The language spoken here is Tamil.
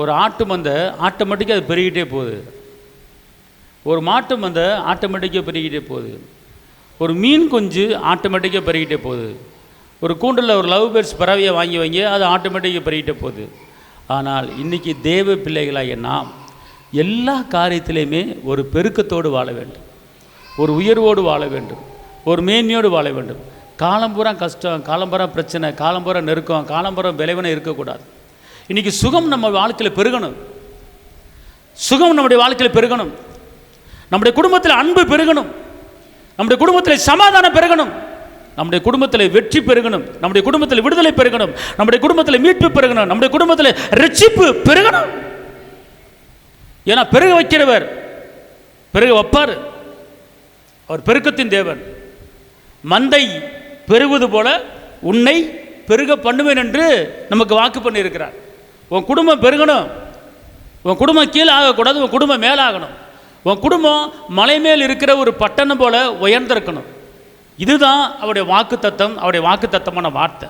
ஒரு ஆட்டு மந்தை ஆட்டோமேட்டிக்காக அது பெருகிட்டே போகுது. ஒரு மாட்டு மந்தை ஆட்டோமேட்டிக்காக பெருகிட்டே போகுது. ஒரு மீன் குஞ்சு ஆட்டோமேட்டிக்காக பெருகிட்டே போகுது. ஒரு கூண்டில் ஒரு லவ் பேர்ட்ஸ் பறவையை வாங்கி வைங்க, அது ஆட்டோமேட்டிக்காக பெருகிட்டே போகுது. ஆனால் இன்றைக்கி தேவ பிள்ளைகளாகிய நாம் எல்லா காரியத்திலையுமே ஒரு பெருக்கத்தோடு வாழ வேண்டும், ஒரு உயர்வோடு வாழ வேண்டும், ஒரு மேன்மையோடு வாழ வேண்டும். காலம்புறம் கஷ்டம், காலம்புறம் பிரச்சனை, காலம்புறம் நெருக்கம், காலம்புறம் விளைவனை இருக்கக்கூடாது. இன்றைக்கி சுகம் நம்ம வாழ்க்கையில் பெருகணும், சுகம் நம்முடைய வாழ்க்கையில் பெருகணும், நம்முடைய குடும்பத்தில் அன்பு பெருகணும், நம்முடைய குடும்பத்தில் சமாதானம் பெருகணும், நம்முடைய குடும்பத்தில் வெற்றி பெருகணும், நம்முடைய குடும்பத்தில் விடுதலை பெருகணும், நம்முடைய குடும்பத்தில் மீட்பு பெருகணும், நம்முடைய குடும்பத்தில் ரட்சிப்பு பெருகணும். ஏன்னா பெருக வைக்கிறவர் பெருக வைப்பார். அவர் பெருக்கத்தின் தேவன். மந்தை பெருகுவது போல உன்னை பெருக பண்ணுவேன் என்று நமக்கு வாக்கு பண்ணியிருக்கிறார். உன் குடும்பம் பெருகணும், உன் குடும்பம் கீழே ஆகக்கூடாது, உன் குடும்பம் மேலாகணும். உன் குடும்பம் மலை மேல் இருக்கிற ஒரு பட்டணம் போல உயர்ந்திருக்கணும். இதுதான் அவருடைய வாக்கு தத்தம், அவருடைய வாக்கு தத்தமான வார்த்தை.